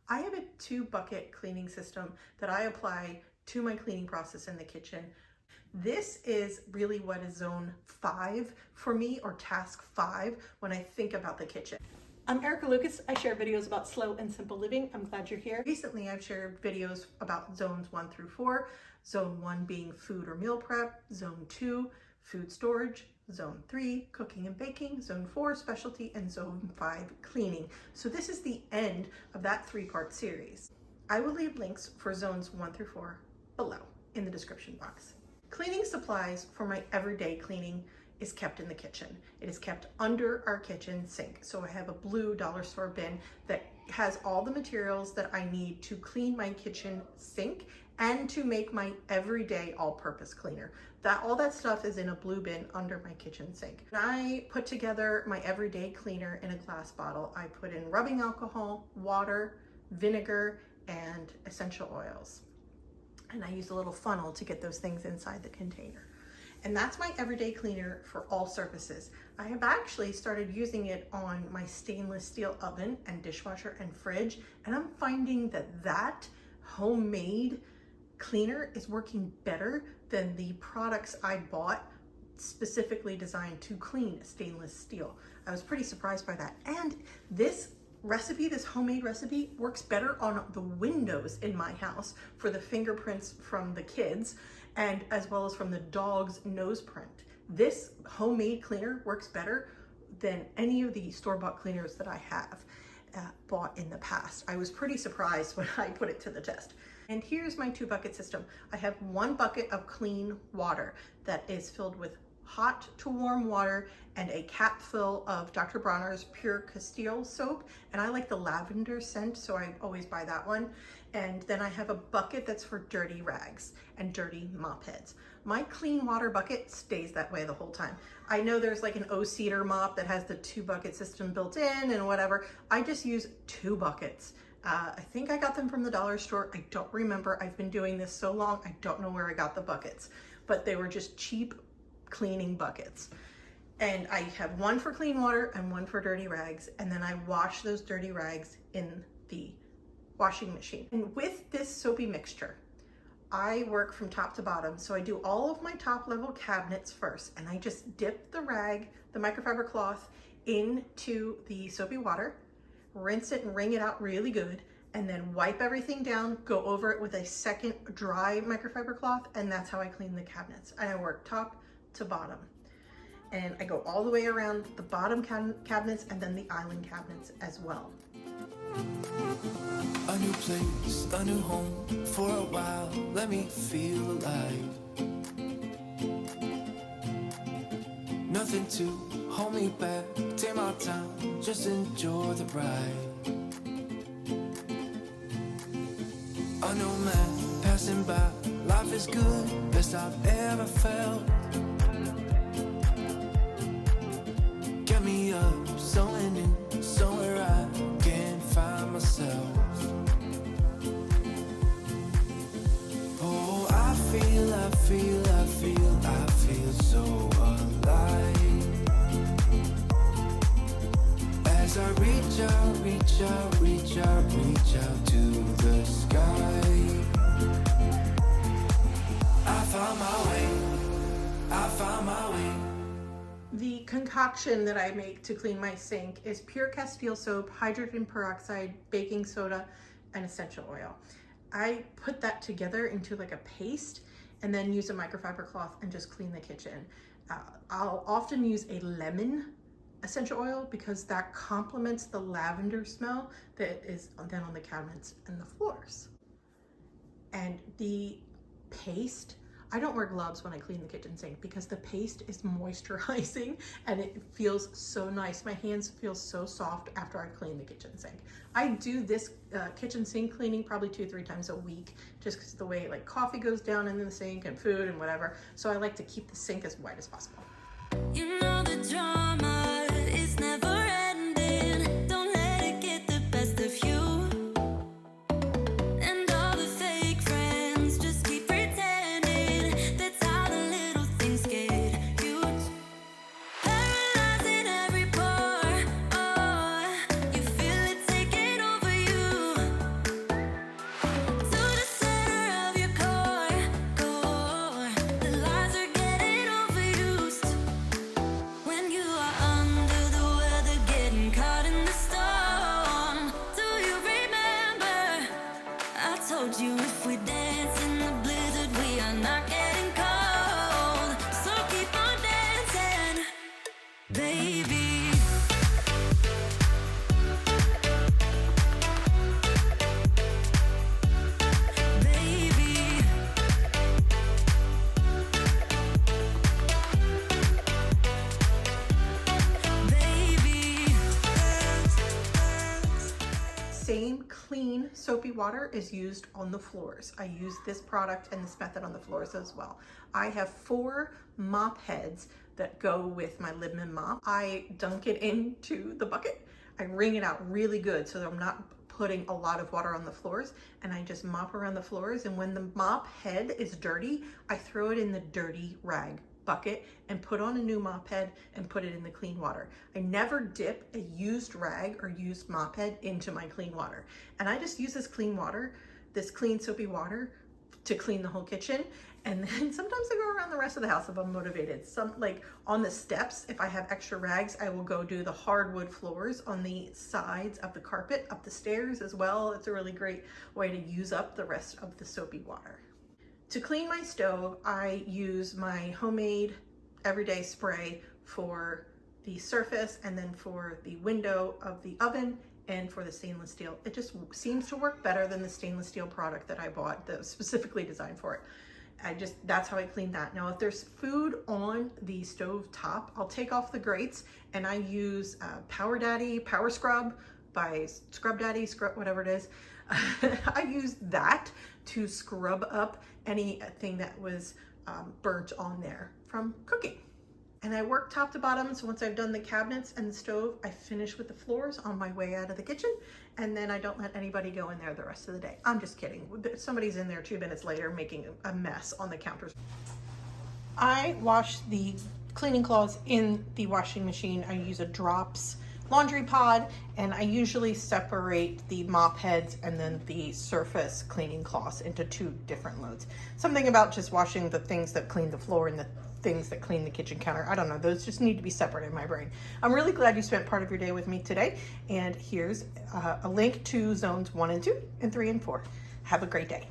I have a 2-bucket cleaning system that I apply to my cleaning process in the kitchen. This is really what is zone 5 for me, or task 5 when I think about the kitchen. I'm Erica Lucas. I share videos about slow and simple living. I'm glad you're here. Recently, I've shared videos about zones 1 through 4. Zone 1 being food or meal prep, zone 2, food storage, zone 3, cooking and baking, zone 4, specialty, and zone 5, cleaning. So this is the end of that 3-part series. I will leave links for zones 1 through 4 below in the description box. Cleaning supplies for my everyday cleaning is kept in the kitchen. It is kept under our kitchen sink. So I have a blue dollar store bin that has all the materials that I need to clean my kitchen sink and to make my everyday all-purpose cleaner. All that stuff is in a blue bin under my kitchen sink. When I put together my everyday cleaner in a glass bottle, I put in rubbing alcohol, water, vinegar, and essential oils. And I use a little funnel to get those things inside the container. And that's my everyday cleaner for all surfaces. I have actually started using it on my stainless steel oven and dishwasher and fridge, and I'm finding that that homemade cleaner is working better than the products I bought specifically designed to clean stainless steel. I was pretty surprised by that. And this recipe, this homemade recipe, works better on the windows in my house for the fingerprints from the kids, and as well as from the dog's nose print. This homemade cleaner works better than any of the store-bought cleaners that I have bought in the past. I was pretty surprised when I put it to the test. And here's my 2-bucket system. I have 1 bucket of clean water that is filled with hot to warm water and a cap fill of Dr. Bronner's Pure Castile soap. And I like the lavender scent, so I always buy that one. And then I have a bucket that's for dirty rags and dirty mop heads. My clean water bucket stays that way the whole time. I know there's like an O-Cedar mop that has the 2-bucket system built in and whatever. I just use 2 buckets. I think I got them from the dollar store. I don't remember. I've been doing this so long, I don't know where I got the buckets, but they were just cheap cleaning buckets. And I have 1 for clean water and 1 for dirty rags. And then I wash those dirty rags in the washing machine. And with this soapy mixture, I work from top to bottom. So I do all of my top level cabinets first, and I just dip the rag, the microfiber cloth, into the soapy water, rinse it and wring it out really good, and then wipe everything down, go over it with a second dry microfiber cloth, and that's how I clean the cabinets. And I work top to bottom. And I go all the way around the bottom cabinets and then the island cabinets as well. A new place, a new home, for a while, let me feel alive. Nothing to hold me back, take my time, just enjoy the ride. A new man passing by, life is good, best I've ever felt. Get me up, somewhere new, somewhere I can find myself. Oh, I feel so alive. As I reach out to the sky. I found my way. The concoction that I make to clean my sink is pure castile soap, hydrogen peroxide, baking soda, and essential oil. I put that together into like a paste and then use a microfiber cloth and just clean the kitchen. I'll often use a lemon essential oil because that complements the lavender smell that is then on the cabinets and the floors. And the paste, I don't wear gloves when I clean the kitchen sink because the paste is moisturizing and it feels so nice. My hands feel so soft after I clean the kitchen sink. I do this kitchen sink cleaning probably 2-3 times a week just because of the way like coffee goes down in the sink and food and whatever. So I like to keep the sink as white as possible. You know the drama is never ending. Don't let it get the best of you. And all the fake friends just keep pretending. That's how the little things get huge. Paralyzing every pore. Oh, you feel it taking over you. If we dance in the blizzard, we are not getting cold. So keep on dancing, baby. Same clean soapy water is used on the floors. I use this product and this method on the floors as well. I have 4 mop heads that go with my Libman mop. I dunk it into the bucket. I wring it out really good so that I'm not putting a lot of water on the floors, and I just mop around the floors, and when the mop head is dirty, I throw it in the dirty rag bucket and put on a new mop head and put it in the clean water. I never dip a used rag or used mop head into my clean water. And I just use this clean water, this clean soapy water, to clean the whole kitchen. And then sometimes I go around the rest of the house if I'm motivated. Some, like on the steps, if I have extra rags, I will go do the hardwood floors on the sides of the carpet, up the stairs as well. It's a really great way to use up the rest of the soapy water. To clean my stove, I use my homemade everyday spray for the surface and then for the window of the oven and for the stainless steel. It just seems to work better than the stainless steel product that I bought that was specifically designed for it. That's how I clean that. Now, if there's food on the stove top, I'll take off the grates and I use Power Scrub by Scrub Daddy, whatever it is. I use that to scrub up anything that was burnt on there from cooking. And I work top to bottom, so once I've done the cabinets and the stove, I finish with the floors on my way out of the kitchen, and then I don't let anybody go in there the rest of the day. I'm just kidding. Somebody's in there 2 minutes later making a mess on the counters. I wash the cleaning cloths in the washing machine. I use a Drops laundry pod, and I usually separate the mop heads and then the surface cleaning cloths into 2 different loads. Something about just washing the things that clean the floor and the things that clean the kitchen counter. I don't know, those just need to be separate in my brain. I'm really glad you spent part of your day with me today, and here's a link to zones 1 and 2 and 3 and 4. Have a great day.